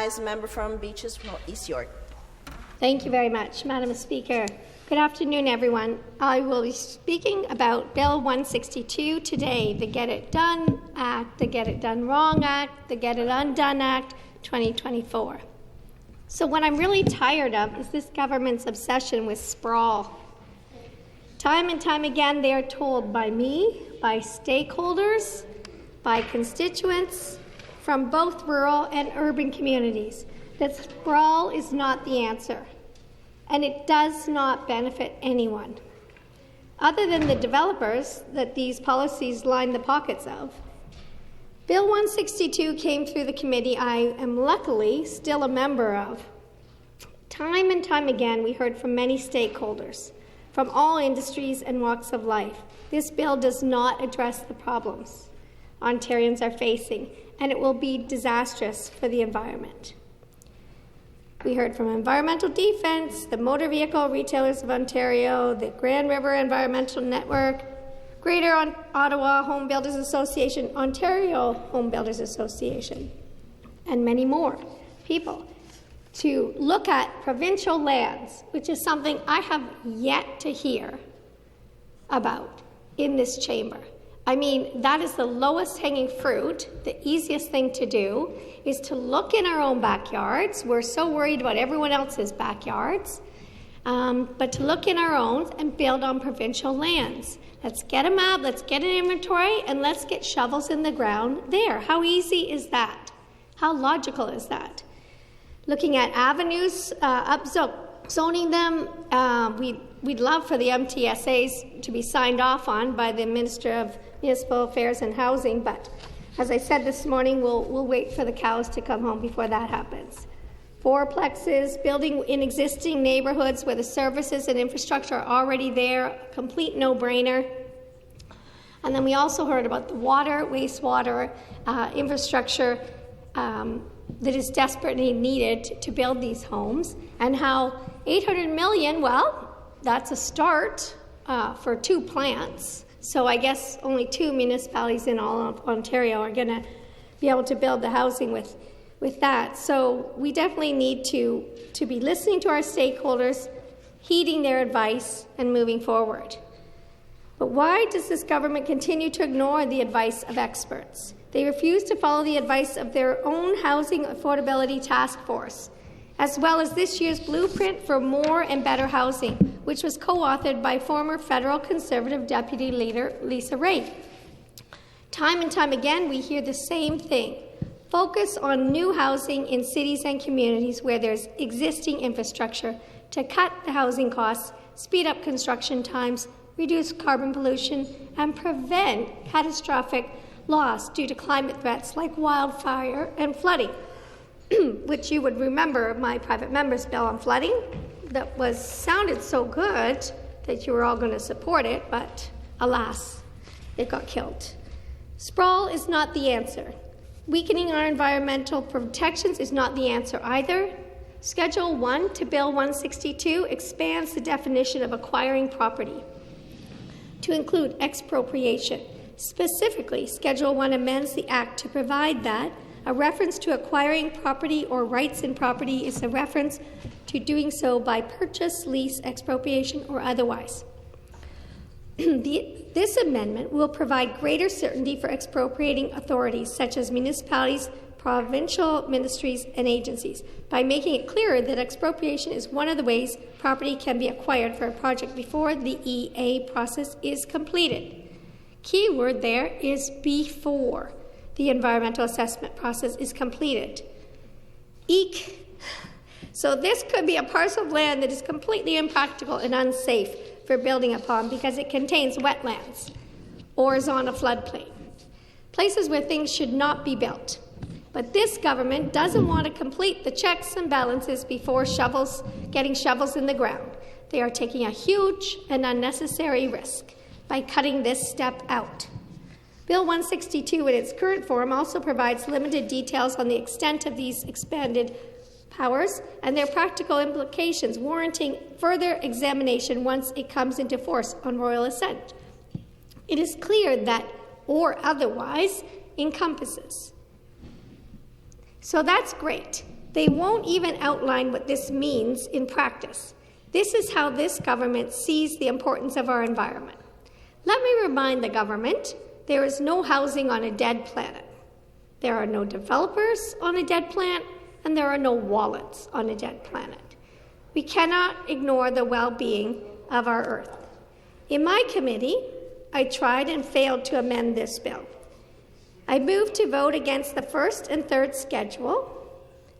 recognized the member from Beaches, East York. Thank you very much, Madam Speaker. Good afternoon, everyone. I will be speaking about Bill 162 today, the Get It Done Act, the Get It Done Wrong Act, the Get It Undone Act 2024. So what I'm really tired of is this government's obsession with sprawl. Time and time again, they are told by me, by stakeholders, by constituents from both rural and urban communities that sprawl is not the answer, and it does not benefit anyone. Other than the developers that these policies line the pockets of, Bill 162 came through the committee I am luckily still a member of. Time and time again, we heard from many stakeholders, from all industries and walks of life. This bill does not address the problems Ontarians are facing, and it will be disastrous for the environment. We heard from Environmental Defence, the Motor Vehicle Retailers of Ontario, the Grand River Environmental Network, Greater Ottawa Home Builders Association, Ontario Home Builders Association, and many more people to look at provincial lands, which is something I have yet to hear about in this chamber. I mean, that is the lowest hanging fruit. The easiest thing to do is to look in our own backyards. We're so worried about everyone else's backyards. But to look in our own and build on provincial lands. Let's get a map, let's get an inventory, and let's get shovels in the ground there. How easy is that? How logical is that? Looking at avenues, zoning them, we'd love for the MTSAs to be signed off on by the Minister of Municipal Affairs and Housing, but as I said this morning, we'll wait for the cows to come home before that happens. Fourplexes, building in existing neighbourhoods where the services and infrastructure are already there, complete no-brainer. And then we also heard about the water, wastewater infrastructure that is desperately needed to build these homes, and how 800 million, well, that's a start for 2 plants. So I guess only 2 municipalities in all of Ontario are going to be able to build the housing with that. So we definitely need to be listening to our stakeholders, heeding their advice, and moving forward. But why does this government continue to ignore the advice of experts? They refuse to follow the advice of their own Housing Affordability Task Force, as well as this year's Blueprint for More and Better Housing, which was co-authored by former federal Conservative Deputy Leader Lisa Raitt. Time and time again, we hear the same thing. Focus on new housing in cities and communities where there's existing infrastructure to cut the housing costs, speed up construction times, reduce carbon pollution, and prevent catastrophic loss due to climate threats like wildfire and flooding, which you would remember my private member's bill on flooding that sounded so good that you were all going to support it, but alas, it got killed. Sprawl is not the answer. Weakening our environmental protections is not the answer either. Schedule 1 to Bill 162 expands the definition of acquiring property to include expropriation. Specifically, Schedule 1 amends the Act to provide that a reference to acquiring property or rights in property is a reference to doing so by purchase, lease, expropriation, or otherwise. This amendment will provide greater certainty for expropriating authorities, such as municipalities, provincial ministries, and agencies, by making it clearer that expropriation is one of the ways property can be acquired for a project before the EA process is completed. Key word there is before the environmental assessment process is completed. Eek. So this could be a parcel of land that is completely impractical and unsafe for building upon because it contains wetlands or is on a floodplain, places where things should not be built. But this government doesn't want to complete the checks and balances before getting shovels in the ground. They are taking a huge and unnecessary risk by cutting this step out. Bill 162 in its current form also provides limited details on the extent of these expanded powers and their practical implications, warranting further examination once it comes into force on royal assent. It is clear that "or otherwise" encompasses. So that's great. They won't even outline what this means in practice. This is how this government sees the importance of our environment. Let me remind the government, there is no housing on a dead planet. There are no developers on a dead planet, and there are no wallets on a dead planet. We cannot ignore the well-being of our Earth. In my committee, I tried and failed to amend this bill. I moved to vote against the first and third schedule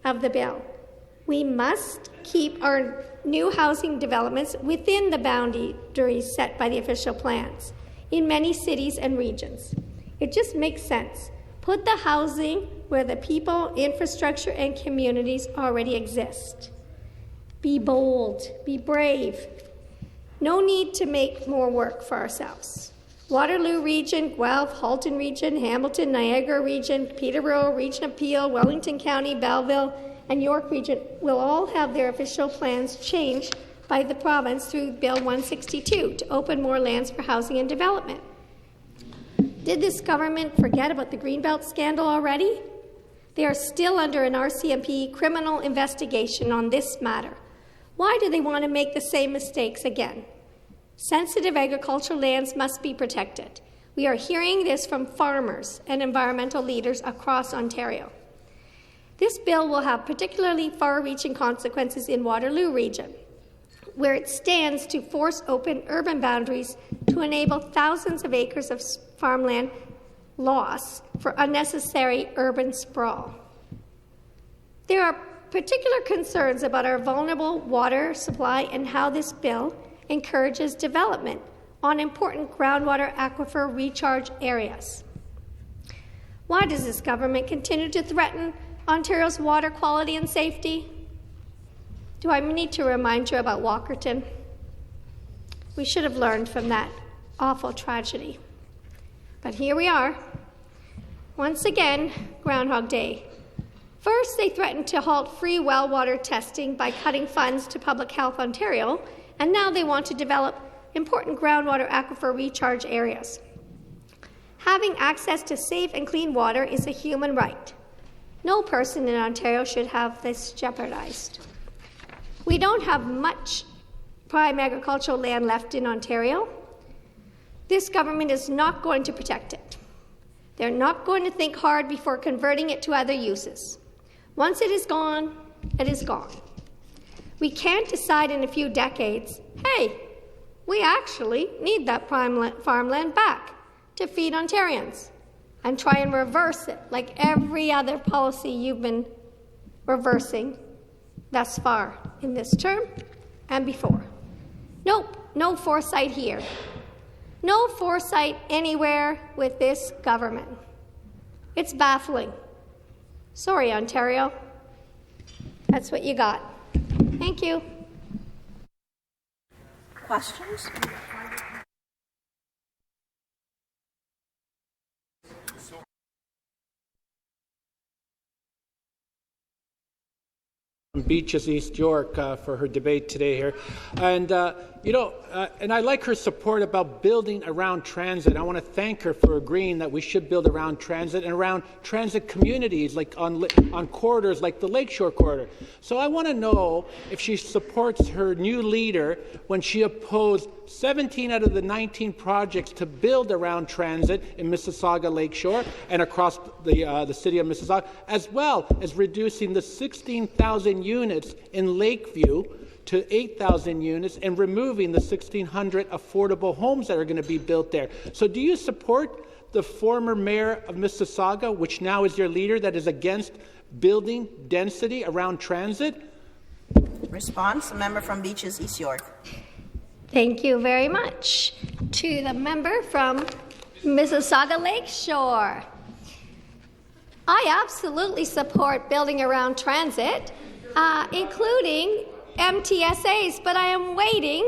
of the bill. We must keep our new housing developments within the boundaries set by the official plans in many cities and regions. It just makes sense. Put the housing where the people, infrastructure, and communities already exist. Be bold, be brave. No need to make more work for ourselves. Waterloo Region, Guelph, Halton Region, Hamilton, Niagara Region, Peterborough, Region of Peel, Wellington County, Belleville, and York Region will all have their official plans changed by the province through Bill 162 to open more lands for housing and development. Did this government forget about the Greenbelt scandal already? They are still under an RCMP criminal investigation on this matter. Why do they want to make the same mistakes again? Sensitive agricultural lands must be protected. We are hearing this from farmers and environmental leaders across Ontario. This bill will have particularly far-reaching consequences in Waterloo Region, where it stands to force open urban boundaries to enable thousands of acres of farmland loss for unnecessary urban sprawl. There are particular concerns about our vulnerable water supply and how this bill encourages development on important groundwater aquifer recharge areas. Why does this government continue to threaten Ontario's water quality and safety? Do I need to remind you about Walkerton? We should have learned from that awful tragedy. But here we are. Once again, Groundhog Day. First, they threatened to halt free well water testing by cutting funds to Public Health Ontario, and now they want to develop important groundwater aquifer recharge areas. Having access to safe and clean water is a human right. No person in Ontario should have this jeopardized. We don't have much prime agricultural land left in Ontario. This government is not going to protect it. They're not going to think hard before converting it to other uses. Once it is gone, it is gone. We can't decide in a few decades, hey, we actually need that prime farmland back to feed Ontarians, and try and reverse it like every other policy you've been reversing thus far in this term and before. Nope, no foresight here. No foresight anywhere with this government. It's baffling. Sorry, Ontario. That's what you got. Thank you. Questions? Beaches, East York, for her debate today here. And, and I like her support about building around transit. I want to thank her for agreeing that we should build around transit and around transit communities, like on corridors like the Lakeshore Corridor. So I want to know if she supports her new leader when she opposed 17 out of the 19 projects to build around transit in Mississauga Lakeshore and across the city of Mississauga, as well as reducing the 16,000 units in Lakeview to 8,000 units and removing the 1,600 affordable homes that are going to be built there. So do you support the former mayor of Mississauga, which now is your leader, that is against building density around transit? Response, a member from Beaches, East York. Thank you very much. To the member from Mississauga Lakeshore. I absolutely support building around transit, including MTSAs, but I am waiting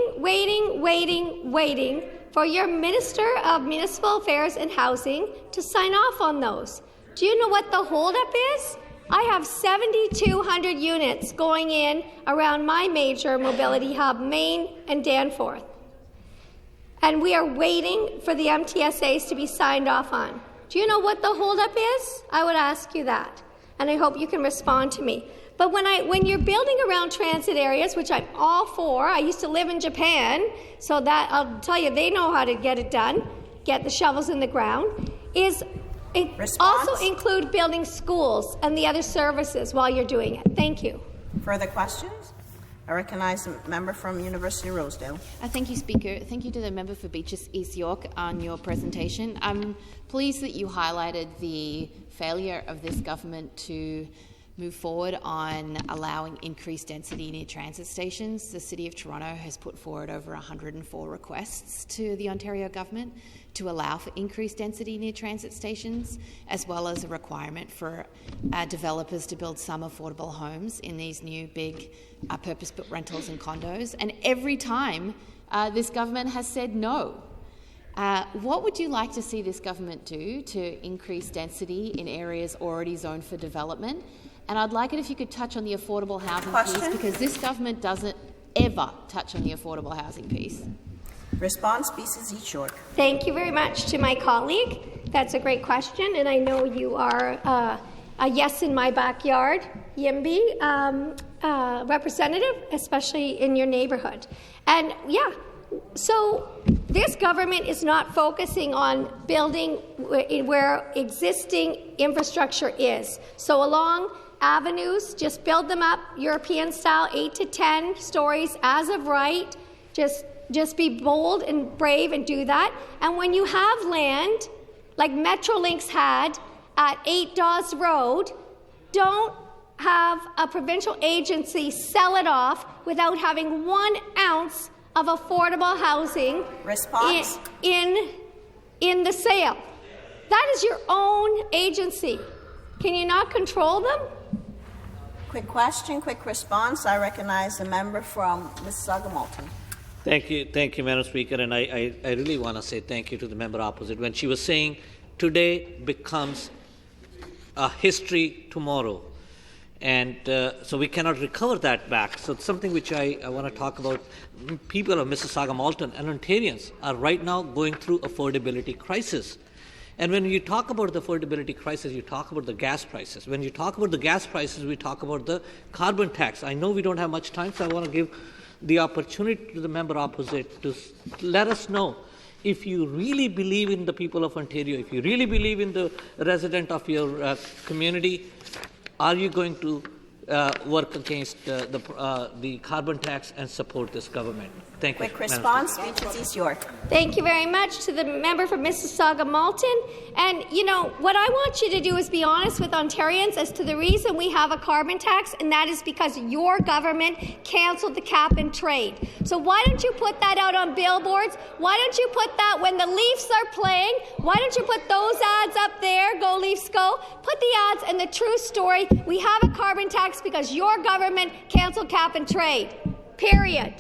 for your Minister of Municipal Affairs and Housing to sign off on those. Do you know what the holdup is? I have 7,200 units going in around my major mobility hub, Maine and Danforth. And we are waiting for the MTSAs to be signed off on. Do you know what the holdup is? I would ask you that, and I hope you can respond to me. But when you're building around transit areas, which I'm all for, I used to live in Japan, so that I'll tell you, they know how to get it done, get the shovels in the ground, also include building schools and the other services while you're doing it. Thank you. Further questions? I recognize the member from University of Rosedale. Thank you, Speaker. Thank you to the member for Beaches East York on your presentation. I'm pleased that you highlighted the failure of this government to move forward on allowing increased density near transit stations. The City of Toronto has put forward over 104 requests to the Ontario government to allow for increased density near transit stations, as well as a requirement for developers to build some affordable homes in these new big purpose-built rentals and condos. And every time this government has said no. What would you like to see this government do to increase density in areas already zoned for development? And I'd like it if you could touch on the affordable housing piece, because this government doesn't ever touch on the affordable housing piece. Response, Beaches East York. Thank you very much to my colleague. That's a great question, and I know you are a yes in my backyard, YIMBY representative, especially in your neighbourhood. And yeah, so this government is not focusing on building where existing infrastructure is. So along avenues, just build them up, European style, 8 to 10 stories as of right. Just be bold and brave and do that. And when you have land, like Metrolinx had at 8 Dawes Road, don't have a provincial agency sell it off without having 1 ounce of affordable housing in the sale. That is your own agency. Can you not control them? Quick question, quick response. I recognize the member from Mississauga-Malton. Thank you, Madam Speaker, and I really want to say thank you to the member opposite when she was saying today becomes a history tomorrow, and so we cannot recover that back. So it's something which I want to talk about. People of Mississauga-Malton and Ontarians are right now going through affordability crisis. And when you talk about the affordability crisis, you talk about the gas prices. When you talk about the gas prices, we talk about the carbon tax. I know we don't have much time, so I want to give the opportunity to the member opposite to let us know if you really believe in the people of Ontario, if you really believe in the resident of your community, are you going to work against the carbon tax and support this government? Thank you. Quick response, Beaches East York. Thank you very much to the member for Mississauga-Malton. And, you know, what I want you to do is be honest with Ontarians as to the reason we have a carbon tax, and that is because your government cancelled the cap and trade. So why don't you put that out on billboards? Why don't you put that when the Leafs are playing? Why don't you put those ads up there, Go Leafs Go? Put the ads and the true story. We have a carbon tax because your government cancelled cap and trade. Period.